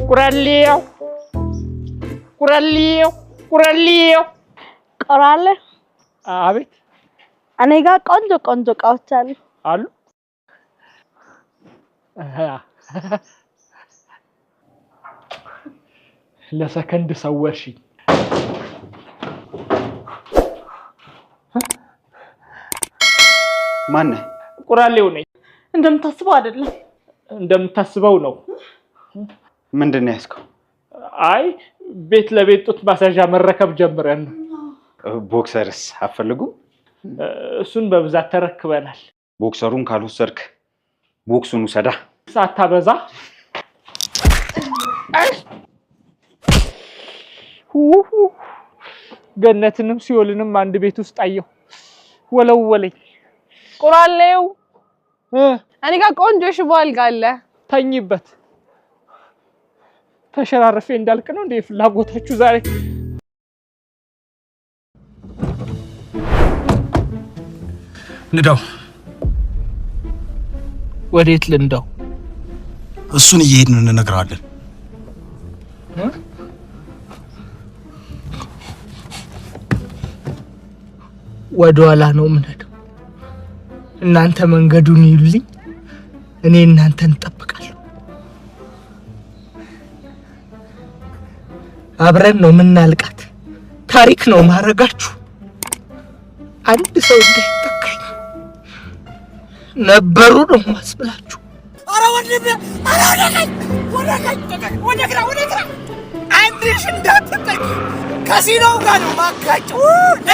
ቁራሌው ቆራለ አቤት እኔ ጋር ቆንጆ እቃዎች አሉ ለሰከንድ ሰወርሽኝ ማን ቁራሌው ነኝ እንደምታስበው አይደለም እንደምታስበው ነው ምንድነው ያስከው አይ ቤት ለቤት ጡት ማሳጃ መረከብ ጀምረን ቦክሰርስ አፈልጉ እሱን በብዛት ተረክበናል ቦክሰሩን ካልወሰድክ ቦክሱን ውሰዳ ሳታበዛ ገነትንም ሲኦልንም አንድ ቤት ውስጥ አየሁ ወለወለኝ ቁራሌው እኔ ጋር ቆንጆ ሽቦ አልጋ አለ ተኝበት ተሸራርፌ እንዳልክ ነው እንዴ ፍላጎታችሁ ዛሬ ንዳው ወዴት ልንዳው እሱን እየሄድን እንነግራለን ወደኋላ ነው ምንሄደው እናንተ መንገዱን ይሉልኝ እኔ እናንተን እንጠብቃለሁ አብረን ነው ምናልቃት ታሪክ ነው ማረጋችሁ አንድ ሰው እንደተጠቀኝ ነበሩ ነው ማስብላችሁ አረ ወንድም አረ ወደ ግራ አንድሽ እንዳትጠቂ ከሲኖው ጋር ነው ማጋጨው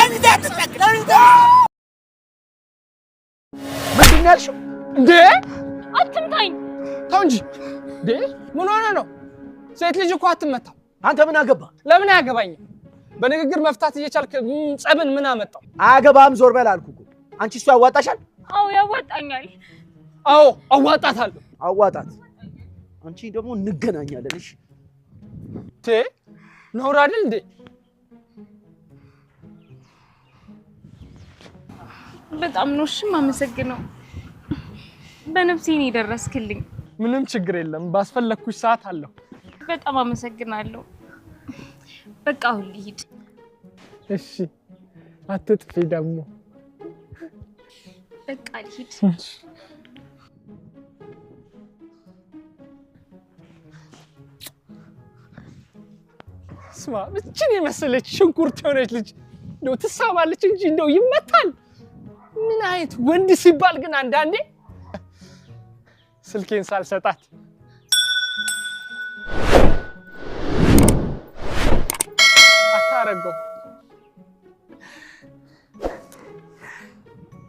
እንዳትጠቂ ምንድን ያልሽው እንዴ አትምታኝ ተው እንጂ እንዴ ምን ሆነ ነው ሴት ልጅ እኮ አትመታም አንተ ምን አገባ ለምን ያገባኝ በንግግር መፍታት እየቻልክ ጸብን ምን አመጣው አገባም ዞር በል አልኩ እኮ አንቺ እሱ ያዋጣሻል አው ያዋጣኛል አው አዋጣታለሁ አዋጣት አንቺ ደግሞ እንገናኛለን እሺ ነውር አይደል እንዴ በጣም ነው እሺ ማመሰግነው በነፍሴ ነው ደረስክልኝ ምንም ችግር የለም ባስፈለኩሽ ሰዓት አለሁ በጣም አመሰግናለሁ በቃ አሁን ልሂድ እሺ አትጥፊ ደግሞ በቃ ልሂድ ስማ እቺን የመሰለች ሽንኩርት የሆነች ልጅ ነው ትሳባለች እንጂ እንደው ይመታል ምን አይነት ወንድ ሲባል ግን አንዳንዴ ስልኬን ሳልሰጣት አታረገው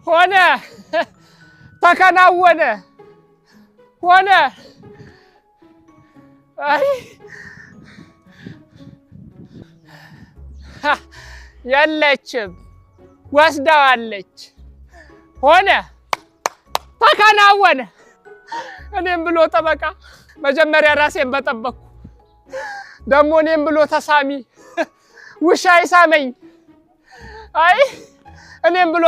ሆነ ተከናወነ ሆነ አይ የለችም ወስዳዋለች ሆነ ተከናወነ እኔም ብሎ ጠበቃ መጀመሪያ ራሴን በጠበቅኩ ደግሞ እኔም ብሎ ተሳሚ ውሻ ይሳመኝ አይ እኔም ብሎ